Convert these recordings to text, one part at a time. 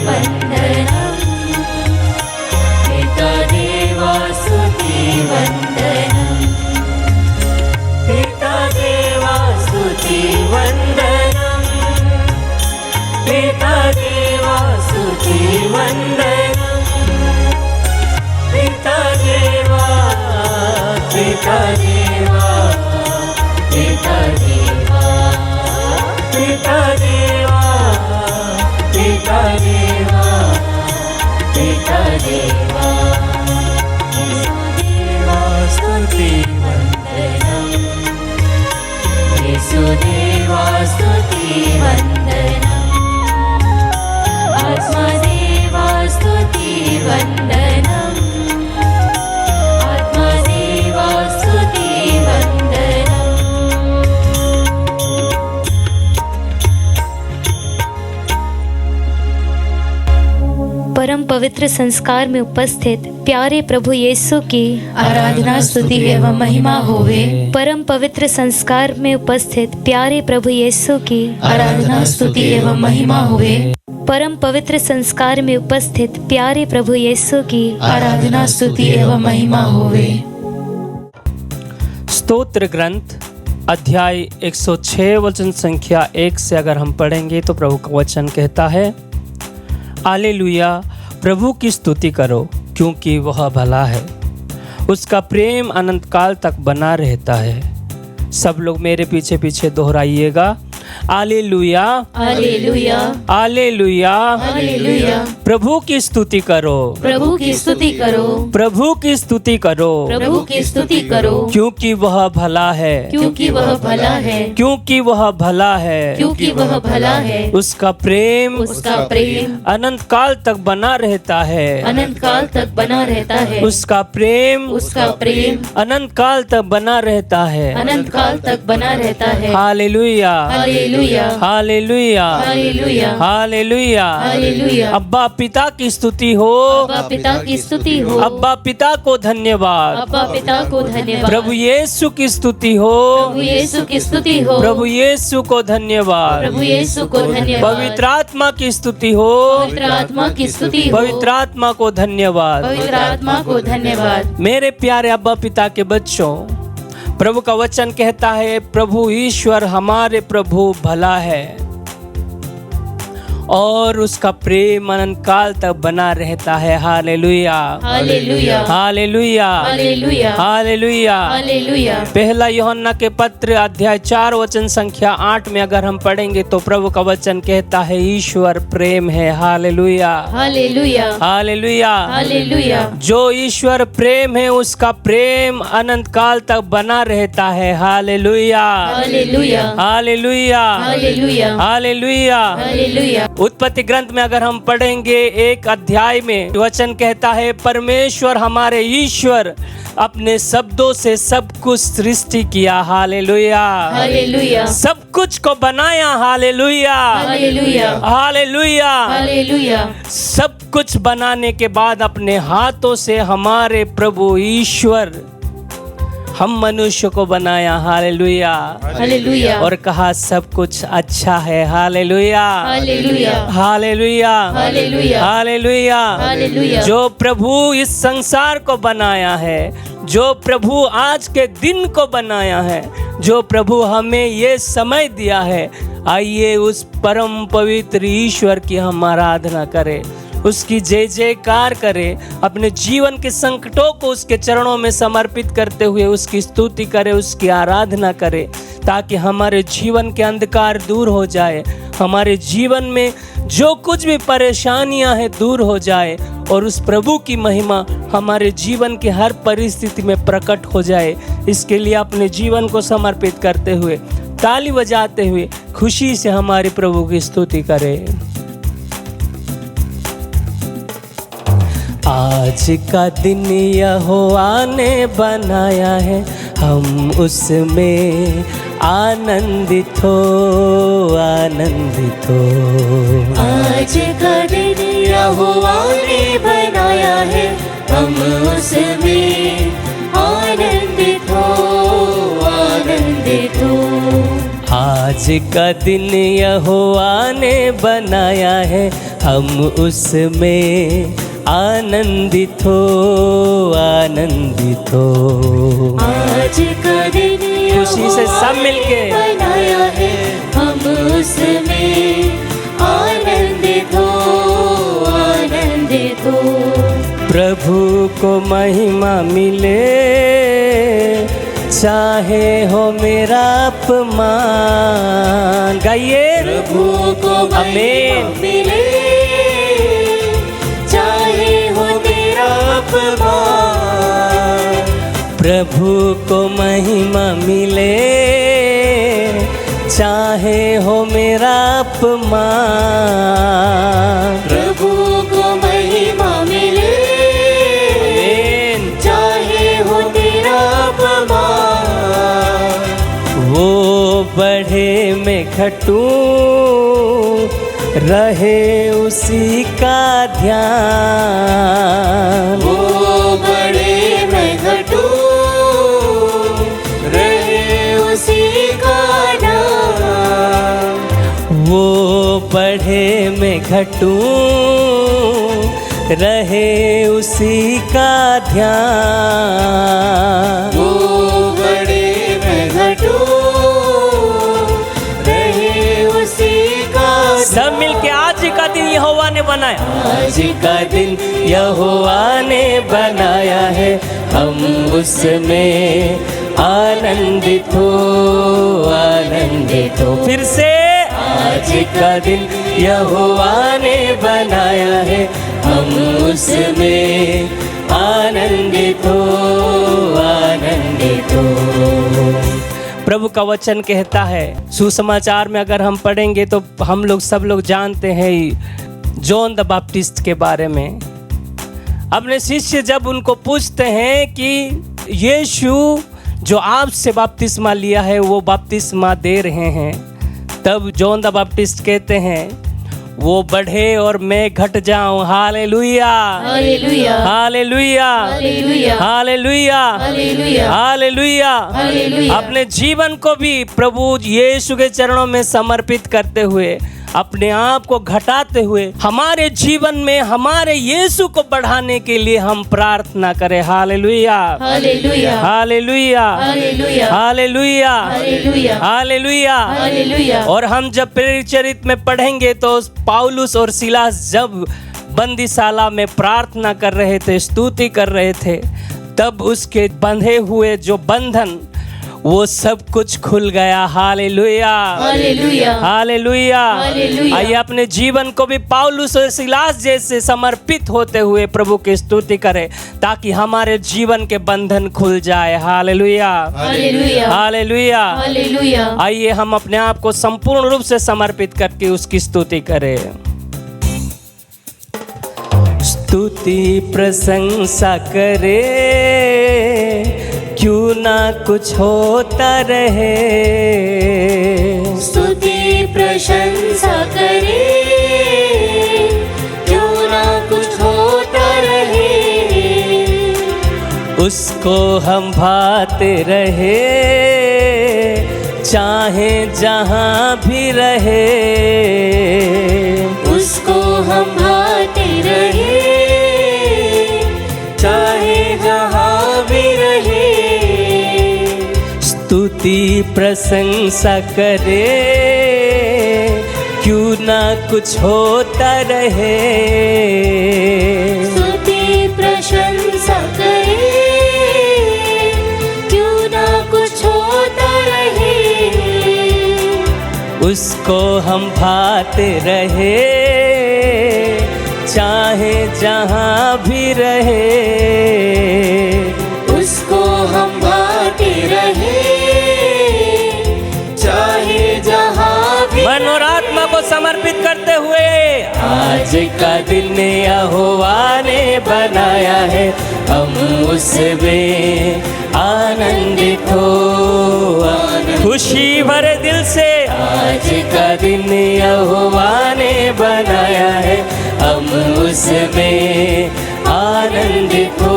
वन्दनं पिता देवा स्तुति वन्दनं पिता देवा स्तुति वन्दनं पिता देवा स्तुति वन्दनं पिता देवा पिता देवा पिता देवा पिता देवा पिता देवा पिता देवा देवा स्तुति वन्दनं येशुदेवा स्तुति वन्दनं आत्मदेवा स्तुति वन्दनं आत्मदेवा स्तुति वन्दनं परम पवित्र संस्कार में उपस्थित प्यारे प्रभु यीशु की आराधना स्तुति एवं महिमा होवे। परम पवित्र संस्कार में उपस्थित प्यारे प्रभु यीशु की आराधना स्तुति एवं महिमा होवे। परम पवित्र संस्कार में उपस्थित प्यारे प्रभु यीशु की आराधना स्तुति एवं महिमा होवे। स्तोत्र ग्रंथ अध्याय 106 वचन संख्या 1 से अगर हम पढ़ेंगे तो प्रभु का वचन कहता है, हालेलुया, प्रभु की स्तुति करो क्योंकि वह भला है, उसका प्रेम अनंत काल तक बना रहता है। सब लोग मेरे पीछे पीछे दोहराइएगा, हालेलुया हालेलुया हालेलुया हालेलुया। प्रभु की स्तुति करो, प्रभु की स्तुति करो, प्रभु की स्तुति करो, प्रभु की स्तुति करो क्योंकि वह भला है, क्योंकि वह भला है, क्योंकि वह भला है, क्योंकि वह भला है। उसका प्रेम अनंत काल तक बना रहता है, अनंत काल तक बना रहता है। उसका प्रेम अनंत काल तक बना रहता है, अनंत काल तक बना रहता है। Hallelujah hallelujah hallelujah hallelujah hallelujah. Hallelujah. अब्बा पिता की स्तुति हो, अब्बा पिता की स्तुति हो, अब्बा पिता को धन्यवाद, अब्बा पिता को धन्यवाद। प्रभु यीशु की स्तुति हो, प्रभु यीशु की स्तुति हो, प्रभु यीशु को धन्यवाद, प्रभु यीशु को धन्यवाद। पवित्र आत्मा की स्तुति हो, पवित्र आत्मा की स्तुति हो, पवित्र आत्मा को धन्यवाद, पवित्र आत्मा को धन्यवाद। मेरे प्यारे अब्बा पिता के बच्चों, प्रभु का वचन कहता है, प्रभु ईश्वर हमारे प्रभु भला है और उसका प्रेम अनंत काल तक बना रहता है। Hallelujah hallelujah hallelujah hallelujah hallelujah. Hallelujah. पहला यूहन्ना के पत्र अध्याय 4 वचन संख्या 8 में अगर हम पढ़ेंगे तो प्रभु का वचन कहता है, ईश्वर प्रेम है। Hallelujah hallelujah hallelujah hallelujah. जो ईश्वर प्रेम है उसका प्रेम अनंत काल तक बना रहता है। Hallelujah hallelujah hallelujah hallelujah hallelujah. Hallelujah. उत्पत्ति ग्रंथ में अगर हम पढ़ेंगे 1 अध्याय में वचन कहता है, परमेश्वर हमारे ईश्वर अपने शब्दों से सब कुछ सृष्टि किया। Hallelujah hallelujah. सब कुछ को बनाया। Hallelujah hallelujah hallelujah hallelujah. सब कुछ बनाने के बाद अपने हाथों से हमारे प्रभु ईश्वर हम मनुष्य को बनाया। Hallelujah hallelujah. और कहा सब कुछ अच्छा है। Hallelujah hallelujah hallelujah hallelujah hallelujah. Hallelujah. जो प्रभु इस संसार को बनाया है, जो प्रभु आज के दिन को बनाया है, जो प्रभु हमें ये समय दिया है, आइए उस परम पवित्र ईश्वर की हम आराधना करें, उसकी जय जयकार करें, अपने जीवन के संकटों को उसके चरणों में समर्पित करते हुए उसकी स्तुति करें, उसकी आराधना करें, ताकि हमारे जीवन के अंधकार दूर हो जाए, हमारे जीवन में जो कुछ भी परेशानियां हैं दूर हो जाए और उस प्रभु की महिमा हमारे जीवन के हर परिस्थिति में प्रकट हो जाए। इसके लिए अपने जीवन को समर्पित करते हुए, ताली बजाते हुए खुशी से हमारे प्रभु की स्तुति करें। आज का दिन यहोवा ने बनाया है, हम उसमें आनंदित हो, आनंदित हो। आज का दिन यहोवा ने बनाया है, हम उसमें आनंदित हो, आनंदित हो। आज का दिन यहोवा ने बनाया है, हम उसमें आनंदित हो, आनंदित हो। आज का दिन खुशी से सब मिलके बनाया है, हम उसमें आनंदित हो, आनंदित हो। प्रभु को महिमा मिले, चाहे हो मेरा अपमान। गाइए प्रभु को आमीन। मिले, चाहे हो तेरा अपमान। प्रभु को महिमा मिले, चाहे हो मेरा अपमान। प्रभु को महिमा मिले, चाहे हो तेरा अपमान। वो बढ़े मैं घटूं, रहे उसी का ध्यान। वो बड़े मैं घटूं, रहे उसी का नाम। वो बढ़े मैं घटूं, रहे उसी का ध्यान। वो बड़े मैं घटूं, रहे उसी का सब मिलके आज का दिन यहोवा ने बनाया, आज का दिन यहोवा ने बनाया है, हम उसमें आनंदित हो, आनंदित हो। फिर से आज का दिन यहोवा ने बनाया है, हम उसमें आनंदित हो, आनंदित हो। प्रभु का वचन कहता है, सुसमाचार में अगर हम पढ़ेंगे तो हम लोग सब लोग जानते हैं जॉन द बैप्टिस्ट के बारे में। अपने शिष्य जब उनको पूछते हैं कि यीशु जो आपसे बपतिस्मा लिया है वो बपतिस्मा दे रहे हैं, तब जॉन द बैप्टिस्ट कहते हैं वो बढ़े और मैं घट जाऊं। Hallelujah, hallelujah, hallelujah, hallelujah, hallelujah, hallelujah, hallelujah. Hallelujah. अपने जीवन को भी प्रभु यीशु के चरणों में समर्पित करते हुए, अपने आप को घटाते हुए, हमारे जीवन में हमारे यीशु को बढ़ाने के लिए हम प्रार्थना करें। Hallelujah, hallelujah, hallelujah, hallelujah, hallelujah, hallelujah, hallelujah. Hallelujah. और हम जब प्रेरित चरित्र में पढ़ेंगे तो पौलुस और सिलास जब बंदीशाला में प्रार्थना कर रहे थे, स्तुति कर रहे थे, तब उसके बंधे हुए जो बंधन वो सब कुछ खुल गया। Hallelujah, hallelujah, hallelujah. हालेलुया। आइए अपने जीवन को भी पौलुस और सिलास जैसे समर्पित होते हुए प्रभु की स्तुति करें, ताकि हमारे जीवन के बंधन खुल जाए। Hallelujah, hallelujah, hallelujah. हालेलुया। आइए हम अपने आप को संपूर्ण रूप से समर्पित करके उसकी स्तुति करें। स्तुति प्रशंसा करे, क्यों ना कुछ होता रहे। स्तुति प्रशंसा करे, क्यों ना कुछ होता रहे। उसको हम भाते रहे, चाहे जहाँ भी रहे। उसको हम भाते रहे, चाहे जहाँ भी रहे। स्तुति प्रशंसा करे, क्यों ना कुछ होता रहे। स्तुति प्रशंसा करे, क्यों ना कुछ होता रहे। उसको हम भाते रहे, चाहे जहाँ भी रहे। उसको हम भाते रहे, चाहे जहाँ भी। मन और आत्मा को समर्पित करते हुए, आज का दिन यहोवा ने बनाया है, हम उसमें आनंदित हो। खुशी भरे दिल से, आज का दिन यहोवा ने बनाया है, हम उसमें आनंदित हो,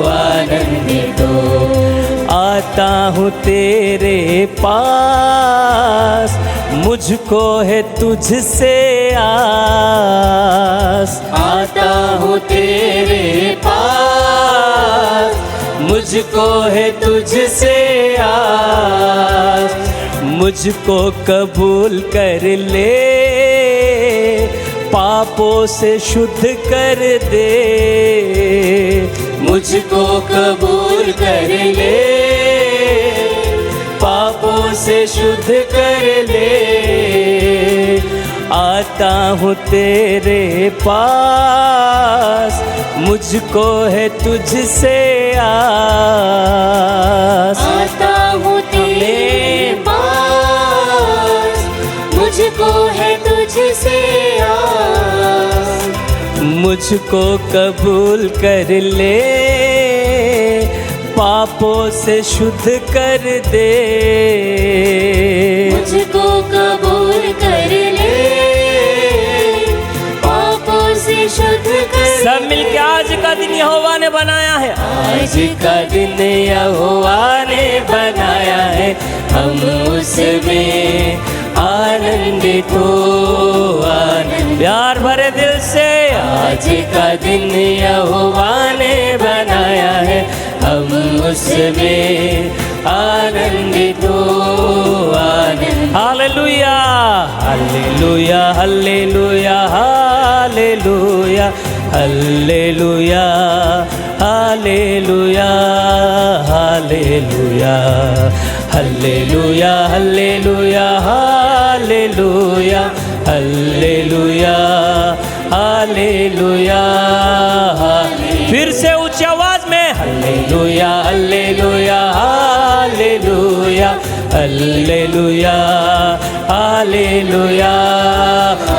आनंदित हो। आता हूँ तेरे पास, मुझको है तुझसे आस। आता हूँ तेरे पास, मुझको है तुझसे आस। मुझको कबूल कर ले, पापों से शुद्ध कर दे। मुझको कबूल कर ले, पापों से शुद्ध कर ले। आता हूँ तेरे पास, मुझको है तुझसे आस। आता हूँ तेरे पास, मुझको है तुझसे आस। मुझको कबूल कर ले, पापों से शुद्ध कर दे। मुझको कबूल कर ले, पापों से शुद्ध कर। सब मिलके आज का दिन यहोवा ने बनाया है, आज का दिन यहोवा ने बनाया है। हम उसमें आनंदित हो, प्यार भरे दिल से। आज का दिन यहोवा ने बनाया है, हम उसमें आनंदित हो। Hallelujah hallelujah hallelujah hallelujah hallelujah hallelujah hallelujah hallelujah hallelujah hallelujah hallelujah hallelujah. फिर से ऊंची आवाज में hallelujah hallelujah hallelujah hallelujah hallelujah.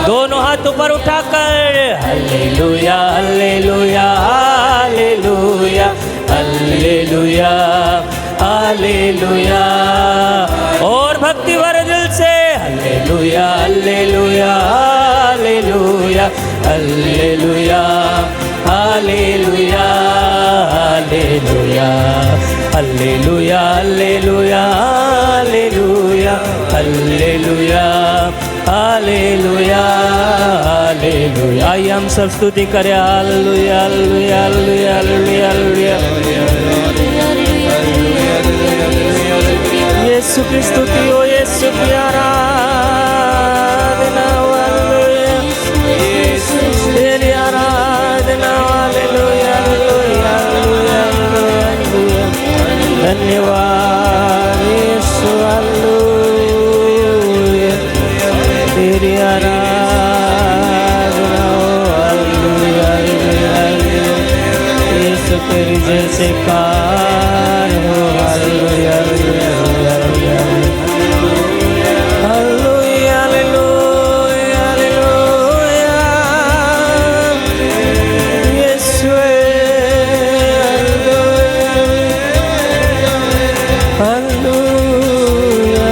दोनों हाथ ऊपर उठाकर hallelujah hallelujah hallelujah hallelujah hallelujah. और भक्ति भरे दिल से hallelujah hallelujah hallelujah hallelujah hallelujah hallelujah hallelujah hallelujah hallelujah hallelujah hallelujah hallelujah. आइए हम सब स्तुति करें हालेलुया हालेलुया हालेलुया हालेलुया। यीशु की स्तुति हो, यीशु की आराधना हालेलुया, तेरी आराधना हालेलुया हालेलुया हालेलुया। धन्यवाद यीशु हालेलुया, तेरी आराधना हालेलुया हालेलुया। यीशु तेरी जैसे कार हो hallelujah hallelujah hallelujah hallelujah hallelujah. यीशु हालेलुया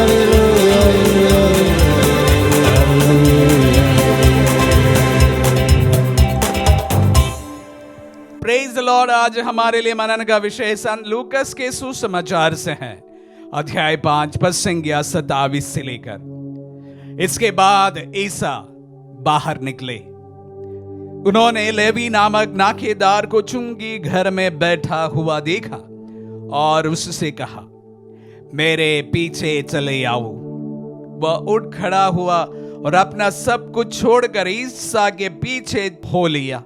प्रेज द लॉर्ड। आज हमारे लिए मनन का विषय संत लूकस के सुसमाचार से है, अध्याय 5 पद संख्या 27 से लेकर। इसके बाद ईसा बाहर निकले। उन्होंने लेवी नामक नाकेदार को चुंगी घर में बैठा हुआ देखा और उससे कहा, मेरे पीछे चले आओ। वह उठ खड़ा हुआ और अपना सब कुछ छोड़कर ईसा के पीछे हो लिया।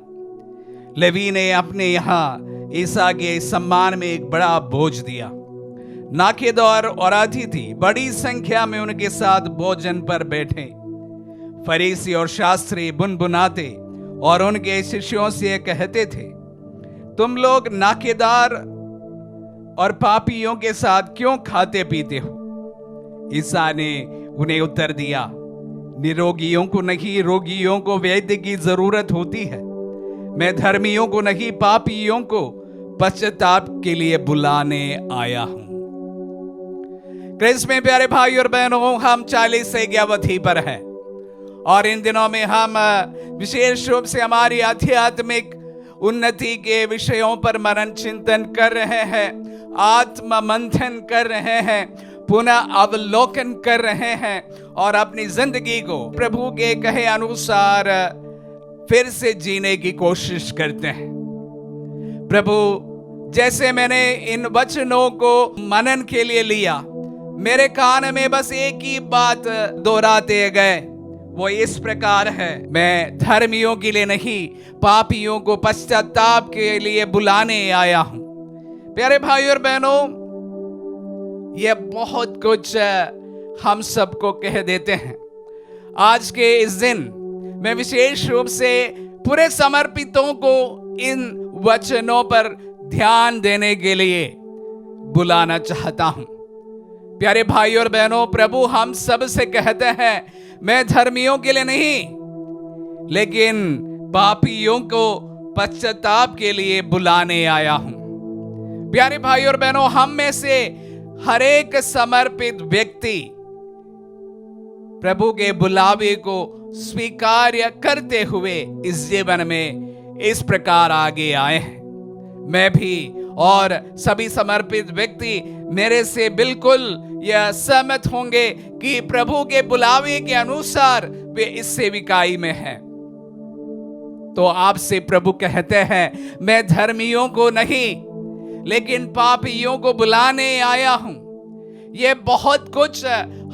लेवी ने अपने यहाँ ईसा के सम्मान में एक बड़ा भोज दिया। नाकेदार और अतिथि बड़ी संख्या में उनके साथ भोजन पर बैठे। फरीसी और शास्त्री बुनबुनाते और उनके शिष्यों से कहते थे, तुम लोग नाकेदार और पापियों के साथ क्यों खाते पीते हो? ईसा ने उन्हें उत्तर दिया, निरोगियों को नहीं, रोगियों को वैद्य की जरूरत होती है। मैं धर्मियों को नहीं, पापियों को पश्चाताप के लिए बुलाने आया हूं। क्रिस्त में प्यारे भाई और बहनों, हम 40 से की अवधि पर हैं और इन दिनों में हम विशेष रूप से हमारी आध्यात्मिक उन्नति के विषयों पर मनन चिंतन कर रहे हैं, आत्म मंथन कर रहे हैं, पुनः अवलोकन कर रहे हैं और अपनी जिंदगी को प्रभु के कहे अनुसार फिर से जीने की कोशिश करते हैं। प्रभु, जैसे मैंने इन वचनों को मनन के लिए लिया, मेरे कान में बस एक ही बात दोहराते गए, वो इस प्रकार है, मैं धर्मियों के लिए नहीं, पापियों को पश्चाताप के लिए बुलाने आया हूं। प्यारे भाई और बहनों, ये बहुत कुछ हम सबको कह देते हैं। आज के इस दिन मैं विशेष रूप से पूरे समर्पितों को इन वचनों पर ध्यान देने के लिए बुलाना चाहता हूं। प्यारे भाई और बहनों, प्रभु हम सब से कहते हैं, मैं धर्मियों के लिए नहीं, लेकिन पापियों को पश्चाताप के लिए बुलाने आया हूं। प्यारे भाई और बहनों, हम में से हर एक समर्पित व्यक्ति प्रभु के बुलावे को स्वीकार करते हुए इस जीवन में इस प्रकार आगे आए हैं। मैं भी और सभी समर्पित व्यक्ति मेरे से बिल्कुल यह सहमत होंगे कि प्रभु के बुलावे के अनुसार वे इस सेविकाई में हैं। तो आपसे प्रभु कहते हैं, मैं धर्मियों को नहीं, लेकिन पापियों को बुलाने आया हूं। ये बहुत कुछ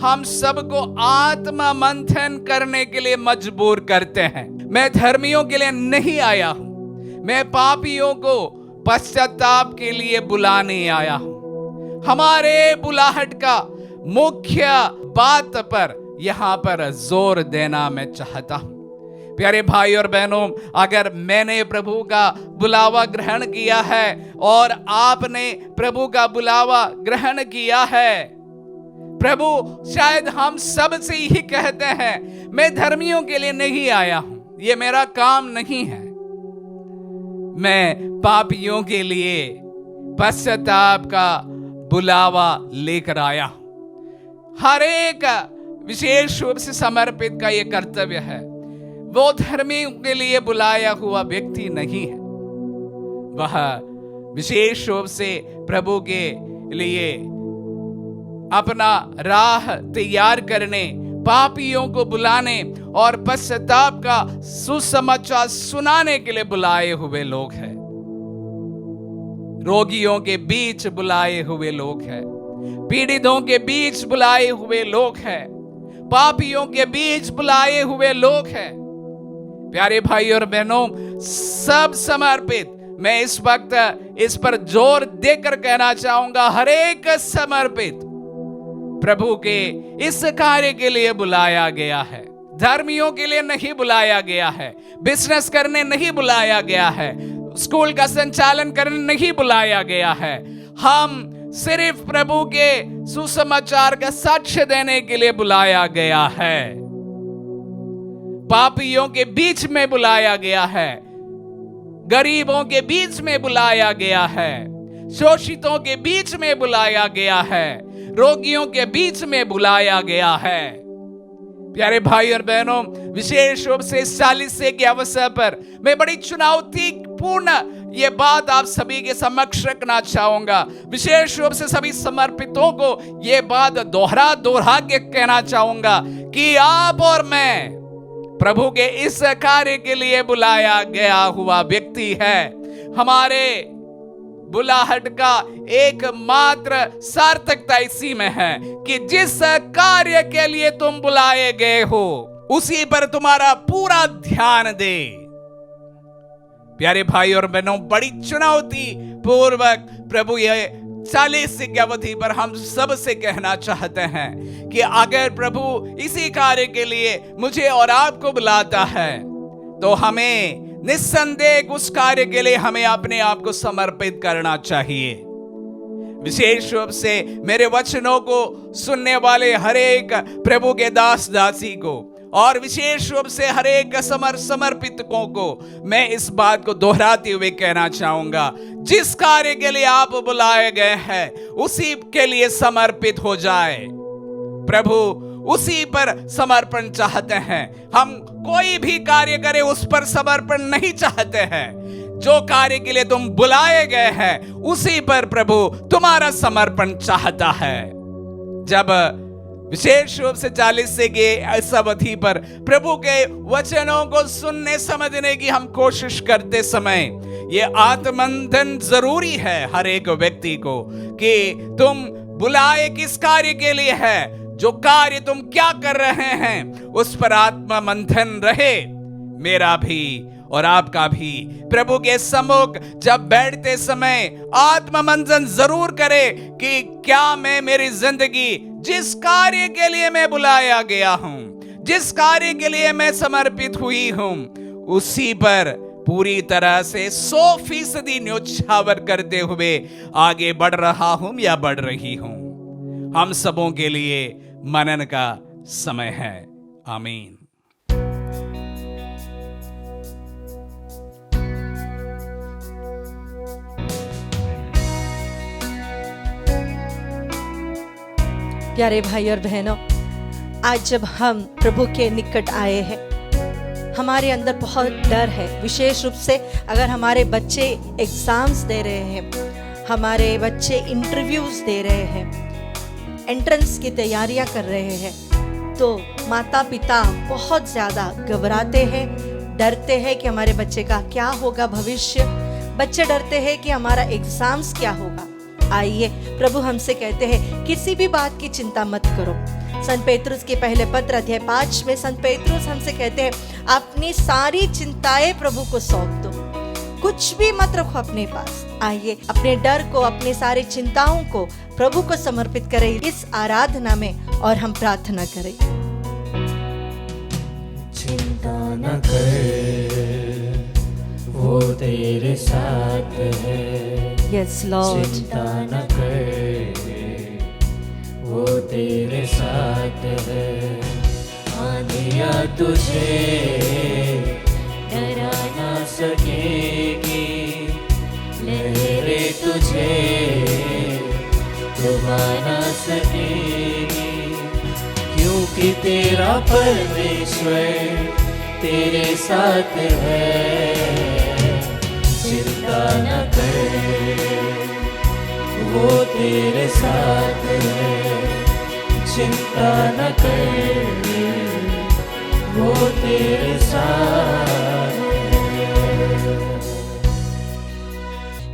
हम सबको आत्म मंथन करने के लिए मजबूर करते हैं। मैं धर्मियों के लिए नहीं आया हूं, मैं पापियों को पश्चाताप के लिए बुलाने आया हूं। हमारे बुलाहट का मुख्य बात पर यहां पर जोर देना मैं चाहता हूं। प्यारे भाई और बहनों, अगर मैंने प्रभु का बुलावा ग्रहण किया है और आपने प्रभु का बुलावा ग्रहण किया है, प्रभु शायद हम सब से ही कहते हैं, मैं धर्मियों के लिए नहीं आया हूं, ये मेरा काम नहीं है, मैं पापियों के लिए पश्चाताप का बुलावा लेकर आया हूं। हर एक विशेष रूप से समर्पित का यह कर्तव्य है। वो धर्मियों के लिए बुलाया हुआ व्यक्ति नहीं है, वह विशेष रूप से प्रभु के लिए अपना राह तैयार करने, पापियों को बुलाने और पश्चाताप का सुसमाचार सुनाने के लिए बुलाए हुए लोग हैं। रोगियों के बीच बुलाए हुए लोग हैं, पीड़ितों के बीच बुलाए हुए लोग हैं, पापियों के बीच बुलाए हुए लोग हैं। प्यारे भाई और बहनों, सब समर्पित, मैं इस वक्त इस पर जोर देकर कहना चाहूंगा, हर एक समर्पित प्रभु के इस कार्य के लिए बुलाया गया है। धर्मियों के लिए नहीं बुलाया गया है, बिजनेस करने नहीं बुलाया गया है, स्कूल का संचालन करने नहीं बुलाया गया है। हम सिर्फ प्रभु के सुसमाचार का साक्ष्य देने के लिए बुलाया गया है। पापियों के बीच में बुलाया गया है, गरीबों के बीच में बुलाया गया है, शोषितों के बीच में बुलाया गया है, रोगियों के बीच में बुलाया गया है। प्यारे भाई और बहनों, विशेष रूप से इस 40 के अवसर पर मैं बड़ी चुनौतीपूर्ण ये बात आप सभी के समक्ष रखना चाहूंगा। विशेष रूप से सभी समर्पितों को ये बात दोहरा के कहना चाहूंगा कि आप और मैं प्रभु के इस कार्य के लिए बुलाया गया हुआ व्यक्ति है। हमारे बुलाहट का एकमात्र सार्थकता इसी में है कि जिस कार्य के लिए तुम बुलाए गए हो उसी पर तुम्हारा पूरा ध्यान दे। प्यारे भाई और बहनों, बड़ी चुनौती पूर्वक प्रभु ये 40 की अवधि पर हम सब से कहना चाहते हैं कि अगर प्रभु इसी कार्य के लिए मुझे और आपको बुलाता है तो हमें निस्संदेह उस कार्य के लिए हमें अपने आप को समर्पित करना चाहिए। विशेष रूप से मेरे वचनों को सुनने वाले हर एक प्रभु के दास दासी को और विशेष रूप से हर एक समर्पितों को मैं इस बात को दोहराते हुए कहना चाहूंगा, जिस कार्य के लिए आप बुलाए गए हैं उसी के लिए समर्पित हो जाए। प्रभु उसी पर समर्पण चाहते हैं। हम कोई भी कार्य करें उस पर समर्पण नहीं चाहते हैं। जो कार्य के लिए तुम बुलाए गए हैं उसी पर प्रभु तुम्हारा समर्पण चाहता है। जब विशेष रूप से 40 से के इस अवधि पर प्रभु के वचनों को सुनने समझने की हम कोशिश करते समय ये आत्ममंथन जरूरी है हर एक व्यक्ति को कि तुम बुलाए किस कार्य के लिए है, जो कार्य तुम क्या कर रहे हैं उस पर आत्ममंथन रहे। मेरा भी और आपका भी प्रभु के सम्मुख जब बैठते समय आत्ममंथन जरूर करे कि क्या मैं मेरी जिंदगी जिस कार्य के लिए मैं बुलाया गया हूं, जिस कार्य के लिए मैं समर्पित हुई हूं, उसी पर पूरी तरह से 100% न्योछावर करते हुए आगे बढ़ रहा हूं या बढ़ रही हूं। हम सबों के लिए मनन का समय है। आमीन। प्यारे भाई और बहनों, आज जब हम प्रभु के निकट आए हैं, हमारे अंदर बहुत डर है। विशेष रूप से अगर हमारे बच्चे एग्जाम्स दे रहे हैं, हमारे बच्चे इंटरव्यूज दे रहे हैं, एंट्रेंस की तैयारियां कर रहे हैं, तो माता पिता बहुत ज़्यादा घबराते हैं, डरते हैं कि हमारे बच्चे का क्या होगा भविष्य। बच्चे डरते हैं कि हमारा एग्जाम्स क्या होगा। आइए, प्रभु हमसे कहते हैं किसी भी बात की चिंता मत करो। संत पेतरुस के पहले पत्र अध्याय 5 में संत पेतरुस हमसे कहते हैं अपनी सारी चिंताएं प्रभु को सौंप दो, कुछ भी मत रखो अपने पास। आइए अपने डर को, अपनी सारी चिंताओं को प्रभु को समर्पित करें इस आराधना में और हम प्रार्थना करें। चिंता न कर, वो तेरे साथ है। Yes Lord. चिंता न कर, वो तेरे साथ है। आंधियाँ तुझे डरा ना सकेगी, लहरें तुझे डुबा ना सकेगी, क्योंकि तेरा परमेश्वर तेरे साथ है। चिंता न कर, वो तेरे साथ है। चिंता न कर, वो तेरे साथ है।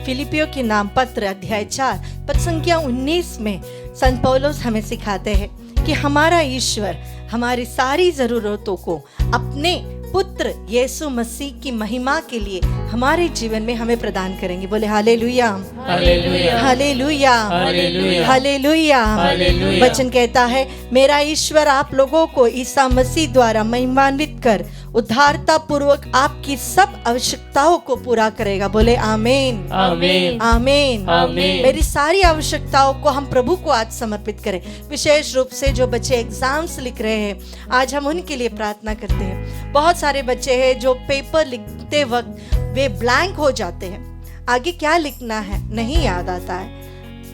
फिलिपियों के नाम पत्र अध्याय 4 पद संख्या 19 में संत पौलुस हमें सिखाते हैं कि हमारा ईश्वर हमारी सारी जरूरतों को अपने पुत्र यीशु मसीह की महिमा के लिए हमारे जीवन में हमें प्रदान करेंगे। बोले hallelujah, hallelujah, hallelujah, hallelujah, hallelujah. Hallelujah. वचन कहता है मेरा ईश्वर आप लोगों को ईसा मसीह द्वारा महिमान्वित कर उदारता पूर्वक आपकी सब आवश्यकताओं को पूरा करेगा। बोले आमीन, आमीन, आमीन, आमीन। मेरी सारी आवश्यकताओं को हम प्रभु को आज समर्पित करें। विशेष रूप से जो बच्चे एग्जाम्स लिख रहे हैं, आज हम उनके लिए प्रार्थना करते हैं। बहुत सारे बच्चे हैं जो पेपर लिखते वक्त वे ब्लैंक हो जाते हैं, आगे क्या लिखना है नहीं याद आता है,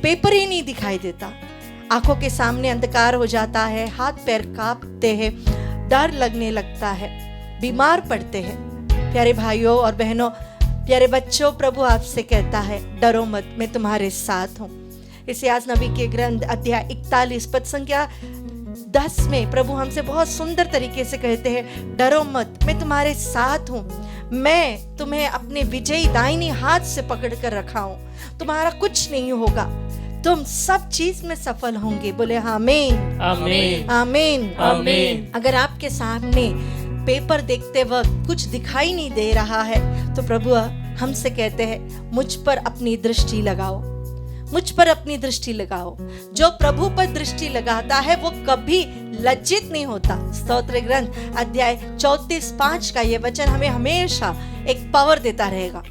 पेपर ही नहीं दिखाई देता, आंखों के सामने अंधकार हो जाता है, हाथ पैर कांपते हैं, डर लगने लगता है, बीमार पड़ते हैं। प्यारे भाइयों और बहनों, प्यारे बच्चों, प्रभु आपसे कहता है डरो मत, मैं तुम्हारे साथ हूँ। इसायास नबी के ग्रंथ अध्याय 41 पद संख्या 10 में प्रभु हमसे बहुत सुंदर तरीके से कहते हैं डरो मत, मैं तुम्हारे साथ हूँ, मैं तुम्हें अपने विजयी दाहिनी हाथ से पकड़ कर रखा हूँ, तुम्हारा कुछ नहीं होगा, तुम सब चीज में सफल होंगे। बोले आमीन, आमीन, आमीन, आमीन। अगर आपके सामने पेपर देखते वक्त कुछ दिखाई नहीं दे रहा है तो प्रभु हमसे कहते हैं मुझ पर अपनी दृष्टि लगाओ, मुझ पर अपनी दृष्टि लगाओ। जो प्रभु पर दृष्टि लगाता है वो कभी लज्जित नहीं होता। स्तोत्र ग्रंथ अध्याय 34:5 का ये वचन हमें हमेशा एक पावर देता रहेगा।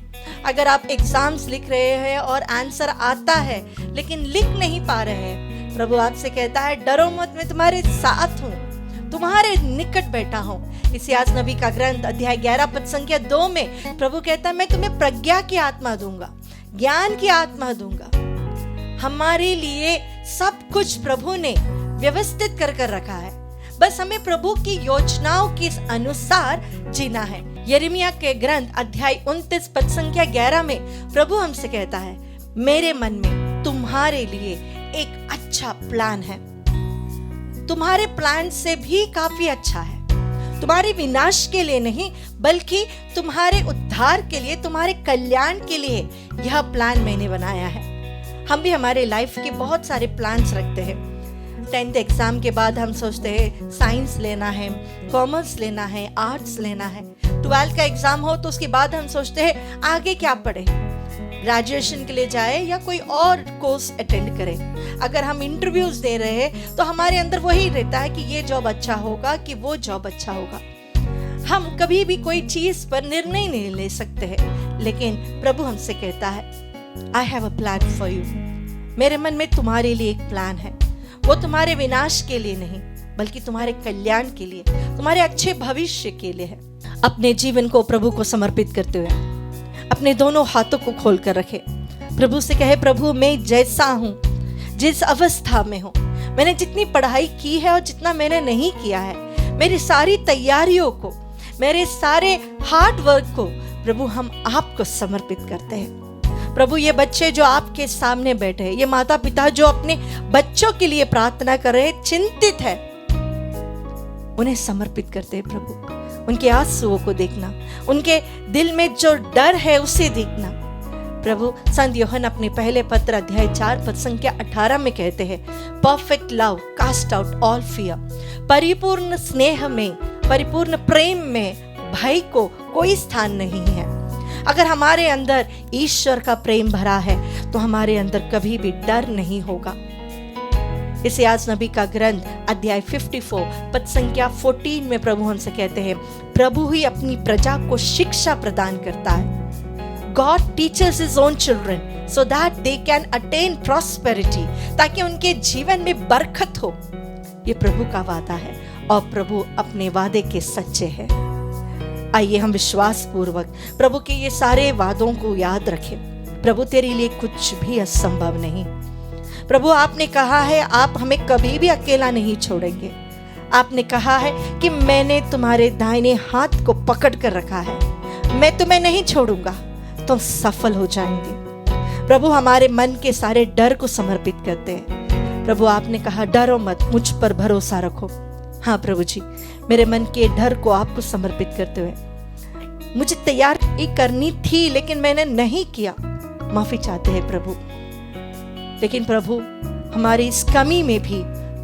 अगर आप एग्जाम्स लिख रहे हैं और आंसर आता है लेकिन लिख नहीं पा रहे हैं, प्रभु आपसे कहता है डरो मत, मैं तुम्हारे साथ हूँ, तुम्हारे निकट बैठा हूँ। इसायास नबी का ग्रंथ अध्याय 11 पद संख्या 2 में प्रभु कहता है मैं तुम्हें प्रज्ञा की आत्मा दूंगा, ज्ञान की आत्मा दूंगा। हमारे लिए सब कुछ प्रभु ने व्यवस्थित कर रखा है, बस हमें प्रभु की योजनाओं के अनुसार जीना है। यिर्मयाह के ग्रंथ अध्याय 29 पद संख्या 11 में प्रभु हमसे कहता है, मेरे मन में तुम्हारे लिए एक अच्छा प्लान है, तुम्हारे प्लान से भी काफी अच्छा है। तुम्हारे विनाश के लिए नहीं, बल्कि तुम्हारे उद्धार के लिए, तुम्हारे कल्याण के लिए यह प्लान मैंने बनाया है। हम भी हमारे लाइफ के बहुत सारे प्लान्स रखते हैं। 10th एग्जाम के बाद हम सोचते हैं साइंस लेना है, कॉमर्स लेना है, आर्ट्स लेना है। 12th का एग्जाम हो तो उसके बाद हम सोचते हैं आगे क्या पढ़े, ग्रेजुएशन के लिए जाए या कोई और कोर्स अटेंड करें। अगर हम इंटरव्यूज दे रहे हैं तो हमारे अंदर वही रहता है कि ये जॉब अच्छा होगा कि वो जॉब अच्छा होगा। हम कभी भी कोई चीज पर निर्णय नहीं ले सकते हैं, लेकिन प्रभु हमसे कहता है, I have a plan for you. मेरे मन में तुम्हारे लिए एक प्लान है। वो तुम्हारे विनाश के लिए नहीं, बल्कि तुम्हारे कल्याण के लिए, तुम्हारे अच्छे भविष्य के लिए है। अपने जीवन को प्रभु को समर्पित करते हुए अपने दोनों हाथों को खोल कर रखे, प्रभु से कहे, प्रभु मैं जैसा हूँ, जिस अवस्था में हूँ, मैंने जितनी पढ़ाई की है और जितना मैंने नहीं किया है, मेरी सारी तैयारियों को, मेरे सारे हार्ड वर्क को प्रभु हम आपको समर्पित करते हैं। प्रभु ये बच्चे जो आपके सामने बैठे हैं, ये माता पिता जो अपने बच्चों के लिए प्रार्थना कर रहे हैं, चिंतित है, उन्हें समर्पित करते हैं प्रभु। उनके आंसुओं को देखना, उनके दिल में जो डर है उसे देखना। प्रभु संत यूहन्ना अपने पहले पत्र अध्याय 4 पद संख्या 18 में कहते हैं, perfect love cast out all fear. परिपूर्ण स्नेह में, परिपूर्ण प्रेम में भय को कोई स्थान नहीं है। अगर हमारे अंदर ईश्वर का प्रेम भरा है तो हमारे अंदर कभी भी डर नहीं होगा। इसायास नबी का ग्रंथ अध्याय 54 पद संख्या 14 में प्रभु हमसे कहते हैं, प्रभु ही अपनी प्रजा को शिक्षा प्रदान करता है। God teaches his own children so that they can attain prosperity, ताकि उनके जीवन में बरकत हो। ये प्रभु का वादा है और प्रभु अपने वादे के सच्चे हैं। आइए हम विश्वास पूर्वक प्रभु के ये सारे वादों को याद रखें। प्रभु तेरे लिए कुछ भी असंभव नहीं। प्रभु आपने कहा है आप हमें कभी भी अकेला नहीं छोड़ेंगे। आपने कहा है कि मैंने तुम्हारे दाहिने हाथ को पकड़ कर रखा है, मैं तुम्हें नहीं छोड़ूंगा, तुम सफल हो जाएंगे। प्रभु हमारे मन के सारे डर को समर्पित करते हैं। प्रभु आपने कहा डरो मत, मुझ पर भरोसा रखो। हाँ प्रभु जी, मेरे मन के डर को आपको समर्पित करते हुए, मुझे तैयारी करनी थी लेकिन मैंने नहीं किया, माफी चाहते हैं प्रभु। लेकिन प्रभु हमारी इस कमी में भी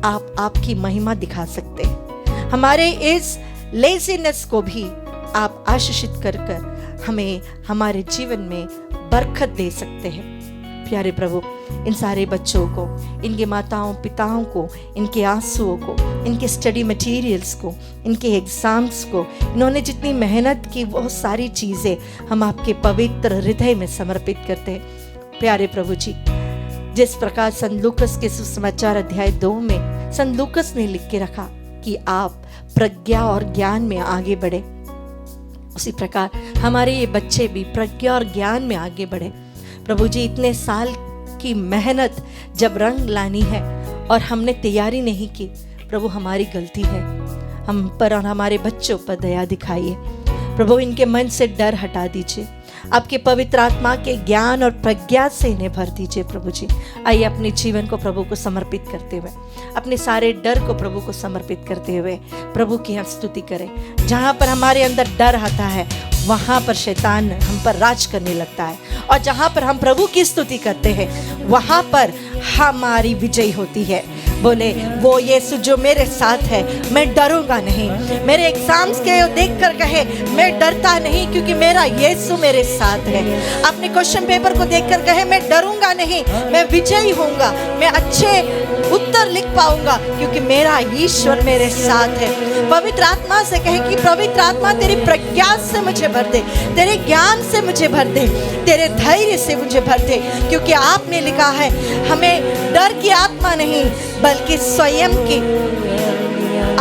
आप आपकी महिमा दिखा सकते हैं। हमारे इस लेजीनेस को भी आप आशीषित कर कर हमें हमारे जीवन में बरकत दे सकते हैं। प्यारे प्रभु, इन सारे बच्चों को, इनके माताओं पिताओं को, इनके आंसुओं को, इनके स्टडी मटेरियल्स को, इनके एग्जाम्स को, इन्होंने जितनी मेहनत की वो सारी चीज़ें हम आपके पवित्र हृदय में समर्पित करते हैं। प्यारे प्रभु जी, जिस प्रकार संत लूकस के सुसमाचार अध्याय 2 में संत लूकस ने लिख के रखा कि आप प्रज्ञा और ज्ञान में आगे बढ़े, उसी प्रकार हमारे ये बच्चे भी प्रज्ञा और ज्ञान में आगे बढ़े। प्रभु जी, इतने साल की मेहनत जब रंग लानी है और हमने तैयारी नहीं की, प्रभु हमारी गलती है। हम पर और हमारे बच्चों पर दया दिखाइए। प्रभु इनके मन से डर हटा दीजिए, आपके पवित्र आत्मा के ज्ञान और प्रज्ञा से इन्हें भर दीजिए। प्रभु जी, आइए अपने जीवन को प्रभु को समर्पित करते हुए, अपने सारे डर को प्रभु को समर्पित करते हुए प्रभु की हम स्तुति करें। जहाँ पर हमारे अंदर डर आता है वहाँ पर शैतान हम पर राज करने लगता है, और जहाँ पर हम प्रभु की स्तुति करते हैं वहाँ पर हमारी विजय होती है। बोले वो यीशु जो मेरे साथ है, मैं डरूंगा नहीं। मेरे एग्जाम्स के देखकर कहे मैं डरता नहीं क्योंकि मेरा यीशु मेरे साथ है। अपने क्वेश्चन पेपर को देखकर कहे मैं डरूंगा नहीं, मैं विजयी होऊंगा, मैं अच्छे उत्तर लिख पाऊंगा क्योंकि मेरा ईश्वर मेरे साथ है। पवित्र आत्मा से कहे कि पवित्र आत्मा तेरी प्रज्ञा से मुझे भर दे, तेरे ज्ञान से मुझे भर दे, तेरे धैर्य से मुझे भर दे, क्योंकि आपने लिखा है हमें डर की आत्मा नहीं बल्कि स्वयं की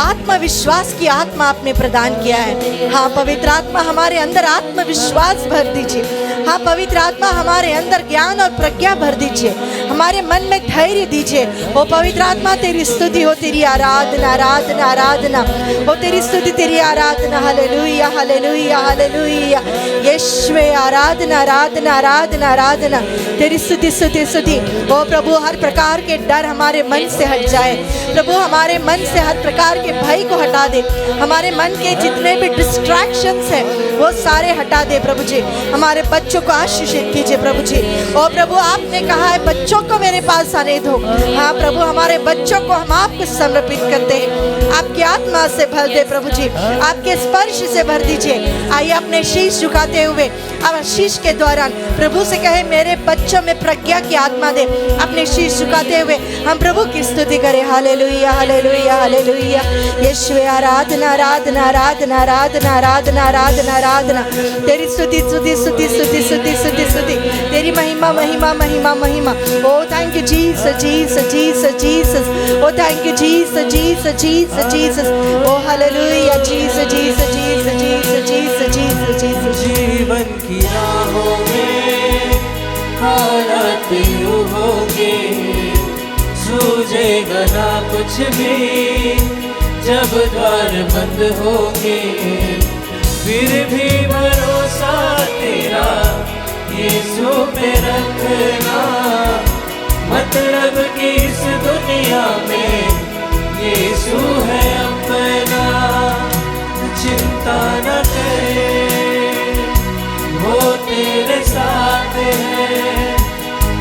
आत्मविश्वास की आत्मा आपने प्रदान किया है। हाँ पवित्र आत्मा हमारे अंदर आत्मविश्वास भर दीजिए। हाँ पवित्र आत्मा हमारे अंदर ज्ञान और प्रज्ञा भर दीजिए। हमारे मन में धैर्य दीजिए। ओ पवित्र आत्मा तेरी स्तुति हो, तेरी आराधना आराधना आराधना हो, तेरी स्तुति तेरी आराधना। Hallelujah hallelujah hallelujah. यीशुवे आराधना आराधना आराधना आराधना, तेरी स्तुति स्तुति स्तुति। ओ प्रभु हर प्रकार के डर हमारे मन से हट जाए प्रभु, हमारे मन से हर प्रकार के भय को हटा दे, हमारे मन के जितने भी डिस्ट्रैक्शंस हैं वो सारे हटा दे प्रभु जी। हमारे बच्चों को आशीषित कीजिए प्रभु जी। ओ प्रभु आपने कहा है बच्चों को मेरे पास आने दो। हाँ प्रभु हमारे बच्चों को हम आपको समर्पित करते हैं, आपकी आत्मा से भर दे प्रभु जी, आपके स्पर्श से भर दीजिए। आइए अपने शीश झुकाते हुए अब शीश के दौरान प्रभु से कहे मेरे बच्चों में प्रज्ञा की आत्मा दे। अपने शीश झुकाते हुए हम प्रभु की स्तुति करें। Hallelujah hallelujah hallelujah. यीशुवे आराधना आराधना आराधना आराधना आराधना आराधना आराधना, तेरी स्तुति स्तुति स्तुति स्तुति स्तुति स्तुति स्तुति, तेरी महिमा महिमा महिमा महिमा। Oh thank you Jesus Jesus Jesus Jesus. Oh thank you Jesus Jesus Jesus Jesus. Oh hallelujah Jesus Jesus Jesus Jesus Jesus Jesus Jesus. जीवन की राहों में हालात यूं होंगे, सूझेगा ना कुछ भी जब द्वार बंद होंगे, फिर भी भरोसा तेरा यीशु पे रखना। मतलब कि इस दुनिया में यीशु है अपना, चिंता न करे वो तेरे साथ है,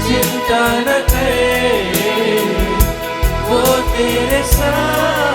चिंता न करे वो तेरे साथ